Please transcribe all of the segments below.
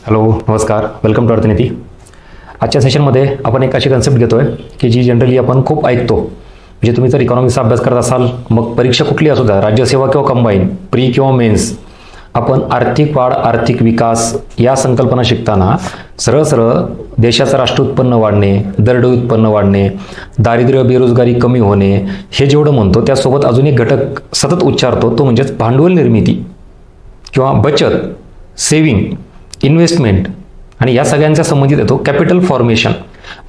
Hello नमस्कार, welcome to अर्थनीती. आजच्या सेशनमध्ये आपण एक अशी कन्सेप्ट घेतोय की जी जनरली आपण खूप ऐकतो. म्हणजे तुम्ही जर इकॉनॉमिक्सचा अभ्यास करत असाल, मग परीक्षा कुठली असू द्या, राज्यसेवा किंवा कंबाईन, प्री किंवा मेन्स, आपण आर्थिक वाढ, आर्थिक विकास या संकल्पना शिकताना सरळ सरळ देशाचं राष्ट्रीय उत्पन्न वाढणे, दरडोई उत्पन्न वाढणे, दारिद्र्य बेरोजगारी कमी होणे हे जेवढं म्हणतो, त्यासोबत अजून एक घटक सतत उच्चारतो, तो म्हणजेच भांडवल निर्मिती किंवा बचत, सेव्हिंग, इन्व्हेस्टमेंट आणि या सगळ्यांच्या संबंधित येतो कॅपिटल फॉर्मेशन.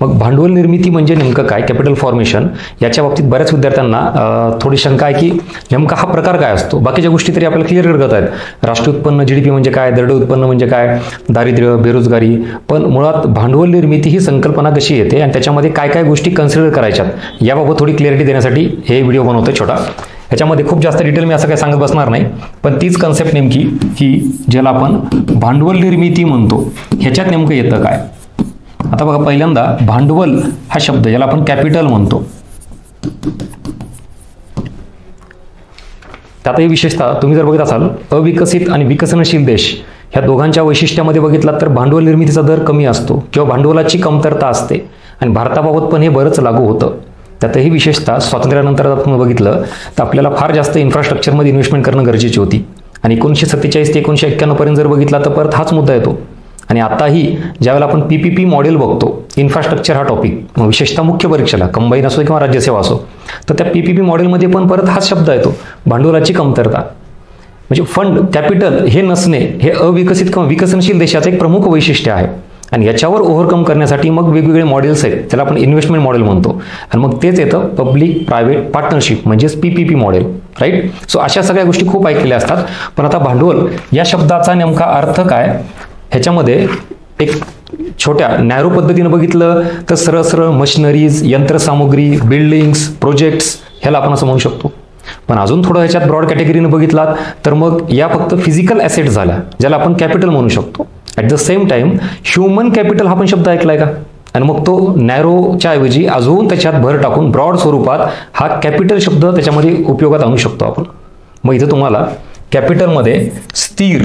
मग भांडवल निर्मिती म्हणजे नेमकं काय, कॅपिटल फॉर्मेशन, याच्या बाबतीत बऱ्याच विद्यार्थ्यांना थोडी शंका आहे की नेमका हा प्रकार काय असतो. बाकीच्या गोष्टी तरी आपल्याला क्लिअर करत आहेत, राष्ट्रीय उत्पन्न जीडीपी म्हणजे काय, दरडोई उत्पन्न म्हणजे काय, दारिद्र्य बेरोजगारी, पण मुळात भांडवल निर्मिती ही संकल्पना कशी येते आणि त्याच्यामध्ये काय काय गोष्टी कन्सिडर करायच्यात याबाबत थोडी क्लिअरिटी देण्यासाठी हे व्हिडिओ बनवतोय छोटा. ह्याच्यामध्ये खूप जास्त डिटेल मी असं काही सांगत बसणार नाही, पण तीच कन्सेप्ट नेमकी की ज्याला आपण भांडवल निर्मिती म्हणतो, ह्याच्यात नेमकं येतं काय. आता बघा, पहिल्यांदा भांडवल हा शब्द ज्याला आपण कॅपिटल म्हणतो, त्यातही विशेषतः तुम्ही जर बघत असाल अविकसित आणि विकसनशील देश ह्या दोघांच्या वैशिष्ट्यामध्ये बघितलात तर भांडवल निर्मितीचा दर कमी असतो किंवा भांडवलाची कमतरता असते आणि भारताबाबत पण हे बरंच लागू होतं. त्यातही विशेषतः स्वातंत्र्यानंतर आपण बघितलं तर आपल्याला फार जास्त इन्फ्रास्ट्रक्चरमध्ये इन्व्हेस्टमेंट करणं गरजेची होती आणि 1947 ते 1991 पर्यंत जर बघितला तर परत हाच मुद्दा येतो. आणि आताही ज्यावेळेला आपण PPP मॉडेल बघतो, इन्फ्रास्ट्रक्चर हा टॉपिक विशेषतः मुख्य परीक्षेला कंबाईन असो किंवा राज्यसेवा असो, तर त्या PPP मॉडेलमध्ये पण परत हाच शब्द येतो, भांडवलाची कमतरता. म्हणजे फंड, कॅपिटल हे नसणे हे अविकसित किंवा विकसनशील देशाचं एक प्रमुख वैशिष्ट्य आहे. आणि याच्यावर ओव्हरकम करण्यासाठी मग वेगवेगळे मॉडेल्स आहेत, त्याला आपण इन्व्हेस्टमेंट मॉडेल म्हणतो. आणि मग तेच येतं पब्लिक प्रायव्हेट पार्टनरशिप म्हणजेच PPP मॉडेल, राईट. सो अशा सगळ्या गोष्टी खूप ऐकलेल्या असतात. पण आता भांडवल या शब्दाचा नेमका अर्थ काय, ह्याच्यामध्ये एक छोट्या नॅरो पद्धतीनं बघितलं तर सरळ सरळ मशिनरीज, यंत्रसामुग्री, बिल्डिंग्स, प्रोजेक्ट्स ह्याला आपण असं म्हणू शकतो. पण अजून थोडं ह्याच्यात ब्रॉड कॅटेगरीनं बघितलात तर मग या फक्त फिजिकल ॲसेट झाल्या ज्याला आपण कॅपिटल म्हणू शकतो. At the same time human capital हा पण शब्द ऐकलाय का, आणि मग तो नॅरोच्या ऐवजी अजून त्याच्यात भर टाकून ब्रॉड स्वरूपात हा कॅपिटल शब्द त्याच्यामध्ये उपयोगात आणू शकतो आपण. मग इथं तुम्हाला कॅपिटलमध्ये स्थिर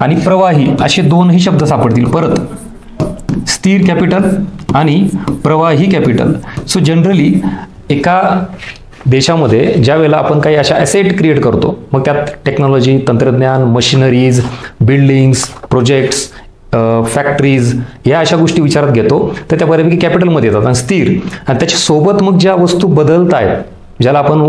आणि प्रवाही असे दोनही शब्द सापडतील. परत स्थिर कॅपिटल आणि प्रवाही कॅपिटल. सो जनरली एका देशामध्ये ज्या वेळेला आपण काही अशा ॲसेट क्रिएट करतो, मग त्यात टेक्नॉलॉजी, तंत्रज्ञान, मशिनरीज, बिल्डिंग्स, प्रोजेक्ट्स, फॅक्टरीज या अशा गोष्टी विचारात घेतो, तर त्या बऱ्यापैकी कॅपिटलमध्ये येतात. आणि स्थिर आणि त्याच्यासोबत मग ज्या वस्तू बदलत आहेत, ज्याला आपण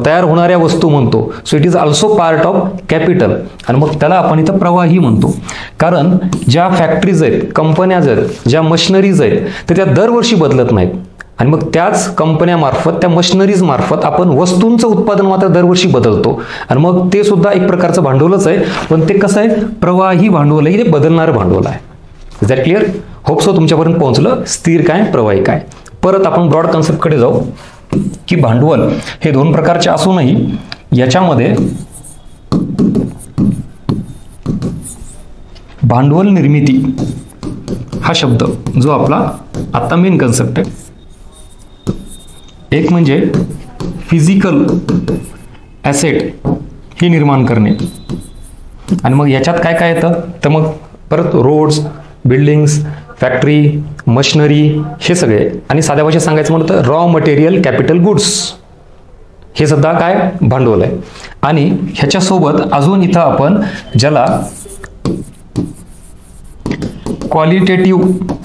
तयार होणाऱ्या वस्तू म्हणतो, so it is also part of capital. आणि मग त्याला आपण इथं प्रवाही म्हणतो. कारण ज्या फॅक्टरीज आहेत, कंपन्याज आहेत, ज्या मशिनरीज आहेत, तर त्या दरवर्षी बदलत नाहीत. आणि मग त्याच कंपन्यामार्फत, त्या मशिनरीज मार्फत आपण वस्तूंचं उत्पादन मात्र दरवर्षी बदलतो. आणि मग ते सुद्धा एक प्रकारचं भांडवलच आहे, पण ते कसं आहे, प्रवाही भांडवल आहे, ते बदलणारं भांडवल आहे. Is that clear? Hope so तुमच्यापर्यंत पोहोचलं. स्थिर काय, प्रवाही काय. परत आपण ब्रॉड कन्सेप्टकडे जाऊ की भांडवल हे दोन प्रकारचे असूनही याच्यामध्ये भांडवल निर्मिती हा शब्द जो आपला आता मेन कन्सेप्ट आहे, एक म्हणजे फिजिकल ॲसेट हे निर्माण करणे. आणि मग याच्यात काय काय येतं, तर मग परत रोड्स, बिल्डिंग्स, फॅक्टरी, मशिनरी हे सगळे. आणि साध्या भाषेत सांगायचं म्हणलं तर रॉ मटेरियल, कॅपिटल गुड्स हे सुद्धा काय, भांडवल आहे. आणि ह्याच्यासोबत अजून इथं आपण ज्याला क्वालिटेटिव्ह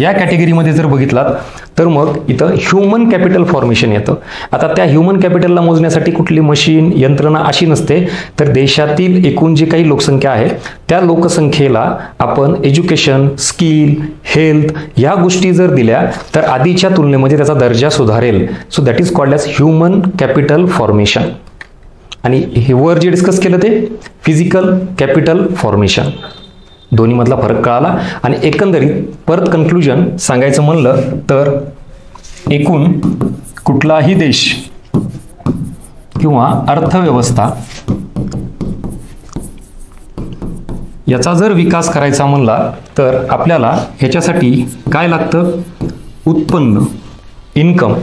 या कॅटेगरीमध्ये जर बघितलात तर मग इथं ह्युमन कॅपिटल फॉर्मेशन येतं. आता त्या ह्युमन कॅपिटलला मोजण्यासाठी कुठली मशीन, यंत्रणा अशी नसते, तर देशातील एकूण जी काही लोकसंख्या आहे त्या लोकसंख्येला आपण एज्युकेशन, स्किल, हेल्थ या गोष्टी जर दिल्या तर आधीच्या तुलनेमध्ये त्याचा दर्जा सुधारेल. So that is called as human capital formation. आणि हे वर जे डिस्कस केलं ते फिजिकल कॅपिटल फॉर्मेशन, दोन्हीमधला फरक कळाला. आणि एकंदरीत परत कन्क्लुजन सांगायचं म्हणलं तर एकूण कुठलाही देश किंवा अर्थव्यवस्था याचा जर विकास करायचा म्हणला तर आपल्याला ह्याच्यासाठी काय लागतं, उत्पन्न, इन्कम.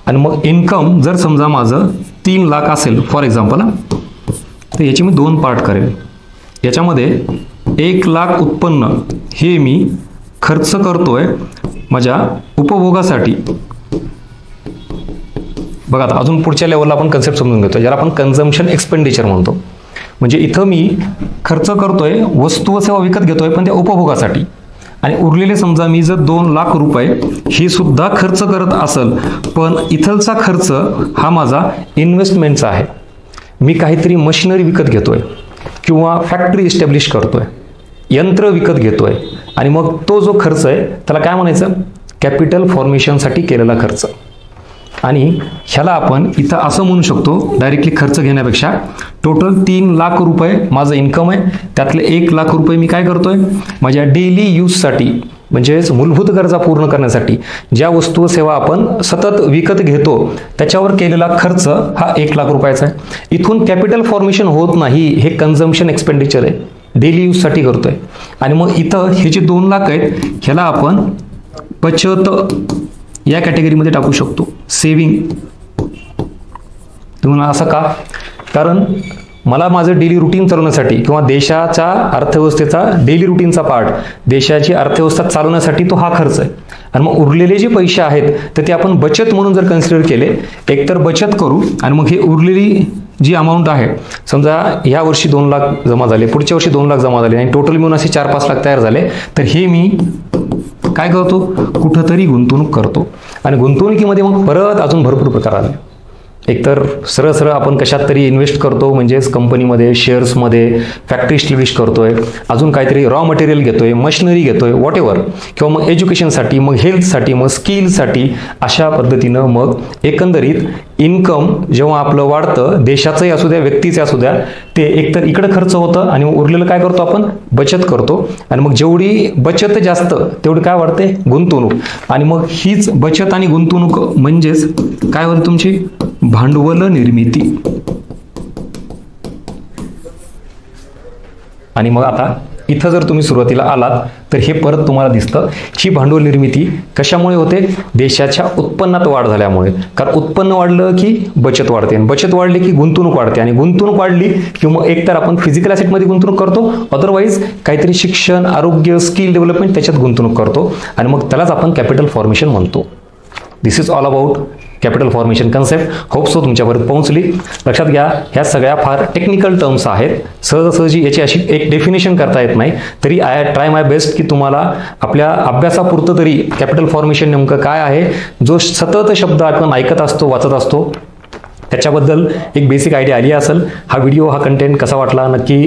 आणि मग इन्कम जर समजा माझं 3 लाख असेल फॉर एक्झाम्पल, तर याची मी 2 पार्ट करेल. याच्यामध्ये 1 लाख उत्पन्न हे मी खर्च करतोय माझ्या उपभोगासाठी. बघा आता अजून पुढच्या लेवलला आपण कन्सेप्ट समजून घेतो, ज्याला आपण कन्झम्पशन एक्सपेंडिचर म्हणतो. म्हणजे इथं मी खर्च करतोय, वस्तू व सेवा विकत घेतोय पण त्या उपभोगासाठी, आणि उरलेले समजा मी जर 2 लाख रुपये हे सुद्धा खर्च करत असेल, पण इथलचा खर्च हा माझा इन्व्हेस्टमेंटचा आहे. मी काहीतरी मशिनरी विकत घेतोय किंवा फॅक्टरी इस्टॅब्लिश करतोय, यंत्र विकत घेतोय, आणि मग तो जो खर्च आहे त्याला काय म्हणायचं, कॅपिटल फॉर्मेशनसाठी केलेला खर्च. आणि ह्याला आपण इथं असं म्हणू शकतो डायरेक्टली खर्च घेण्यापेक्षा, टोटल 3 लाख रुपये माझं इन्कम आहे, त्यातले 1 लाख रुपये मी काय करतोय, माझ्या डेली यूजसाठी म्हणजेच मूलभूत गरजा पूर्ण करण्यासाठी ज्या वस्तू व सेवा आपण सतत विकत घेतो त्याच्यावर केलेला खर्च हा 1 लाख रुपयाचा आहे. इथून कॅपिटल फॉर्मेशन होत नाही, हे कन्झम्पशन एक्सपेंडिचर आहे, डेली यूजसाठी करतोय. आणि मग इथं हे जे 2 लाख आहेत ह्याला आपण बचत या कॅटेगरीमध्ये टाकू शकतो, सेविंग. तुम्हाला असं का, कारण मला माझं डेली रुटीन चालवण्यासाठी किंवा देशाच्या अर्थव्यवस्थेचा डेली रुटीनचा पार्ट, देशाची अर्थव्यवस्था चालवण्यासाठी तो हा खर्च आहे. आणि मग उरलेले जे पैसे आहेत तर ते आपण बचत म्हणून जर कन्सिडर केले, एकतर बचत करू आणि मग हे उरलेली जी अमाऊंट आहे, समजा ह्या वर्षी 2 लाख जमा झाले, पुढच्या वर्षी 2 लाख जमा झाले आणि टोटल मिळून असे 4-5 लाख तयार झाले, तर हे मी काय करतो, कुठंतरी गुंतवणूक करतो. आणि गुंतवणुकीमध्ये मग परत अजून भरपूर प्रकार आले. एकतर सरळ आपण कशात तरी इन्व्हेस्ट करतो, म्हणजेच कंपनीमध्ये, शेअर्समध्ये, फॅक्टरी इस्टॅब्लिश करतोय, अजून काहीतरी रॉ मटेरियल घेतोय, मशिनरी घेतोय, वॉट एव्हर, किंवा मग एज्युकेशनसाठी, मग हेल्थसाठी, मग स्किलसाठी, अशा पद्धतीनं मग एकंदरीत इन्कम जेव्हा आपलं वाढतं, देशाचंही असू द्या, व्यक्तीचे असू द्या, ते एकतर इकडे खर्च होतं आणि मग उरलेलं काय करतो आपण, बचत करतो. आणि मग जेवढी बचत जास्त तेवढी काय वाढते, गुंतवणूक. आणि मग हीच बचत आणि गुंतवणूक म्हणजेच काय होते, तुमची भांडवल निर्मिती. आणि मग आता इथं जर तुम्ही सुरुवातीला आलात तर हे परत तुम्हाला दिसतं, ही भांडवल निर्मिती कशामुळे होते, देशाच्या उत्पन्नात वाढ झाल्यामुळे. कारण उत्पन्न वाढलं की बचत वाढते, आणि बचत वाढली की गुंतवणूक वाढते, आणि गुंतवणूक वाढली की मग एकतर आपण फिजिकल ॲसेटमध्ये गुंतवणूक करतो, अदरवाईज काहीतरी शिक्षण, आरोग्य, स्किल डेव्हलपमेंट त्याच्यात गुंतवणूक करतो, आणि मग त्यालाच आपण कॅपिटल फॉर्मेशन म्हणतो. This is all about capital formation concept. Hope so तुमच्यापर्यंत पोहोचली. लक्षात घ्या, ह्या सगळ्या फार टेक्निकल टर्म्स आहेत, सहजासहजी याची अशी एक डेफिनेशन करता येत नाही, तरी आय ट्राय माय बेस्ट की तुम्हाला आपल्या अभ्यासापुरतं तरी कॅपिटल फॉर्मेशन नेमकं काय आहे, जो सतत शब्द आपण ऐकत असतो, वाचत असतो, त्याच्याबद्दल एक बेसिक आयडिया आली असेल. हा व्हिडिओ, हा कंटेंट कसा वाटला नक्की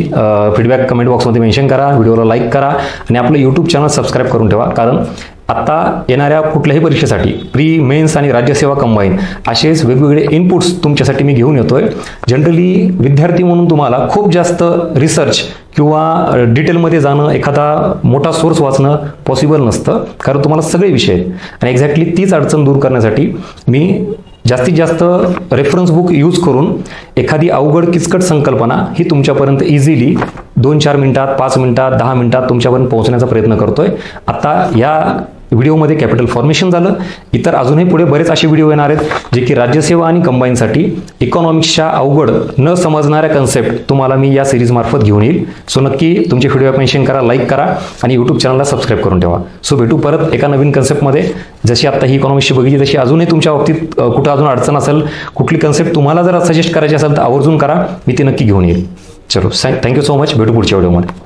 फीडबॅक कमेंट बॉक्समध्ये मेन्शन करा, व्हिडिओला लाईक करा, आणि आपलं यूट्यूब चॅनल सबस्क्राईब करून ठेवा. कारण आता येणाऱ्या कुठल्याही परीक्षेसाठी, प्री, मेन्स आणि राज्यसेवा कंबाईन असेच वेगवेगळे इनपुट्स तुमच्यासाठी मी घेऊन येतोय. जनरली विद्यार्थी म्हणून तुम्हाला खूप जास्त रिसर्च किंवा डिटेलमध्ये जाणं, एखादा मोठा सोर्स वाचणं पॉसिबल नसतं, कारण तुम्हाला सगळे विषय आहेत. आणि एक्झॅक्टली तीच अडचण दूर करण्यासाठी मी जास्तीत जास्त रेफरन्स बुक यूज करून एखादी अवघड किचकट संकल्पना ही तुमच्यापर्यंत इझिली 2-4 मिनिटात, 5 मिनिटात, 10 मिनिटात तुमच्यापर्यंत पोहोचण्याचा प्रयत्न करतोय. आता या व्हिडिओमध्ये कॅपिटल फॉर्मेशन झालं, इतर अजूनही पुढे बरेच असे व्हिडिओ येणार आहेत जे की राज्यसेवा आणि कंबाईनसाठी इकॉनॉमिक्सच्या अवघड न समजणाऱ्या कन्सेप्ट तुम्हाला मी या सिरीजमार्फत घेऊन येईल. सो नक्की तुमचे फीडबॅक मेन्शन करा, लाईक करा, आणि यूट्यूब चॅनलला सबस्क्राईब करून ठेवा. सो भेटू परत एका नवीन कन्सेप्टमध्ये. जशी आता ही इकॉनॉमिक्सची बघितली, तशी अजूनही तुमच्या बाबतीत कुठं अजून अडचण असेल, कुठली कन्सेप्ट तुम्हाला जर सजेस्ट करायची असेल तर आवर्जून करा, मी ती नक्की घेऊन येईल. चलो, थँक्यू सो मच. भेटू पुढच्या व्हिडिओमध्ये.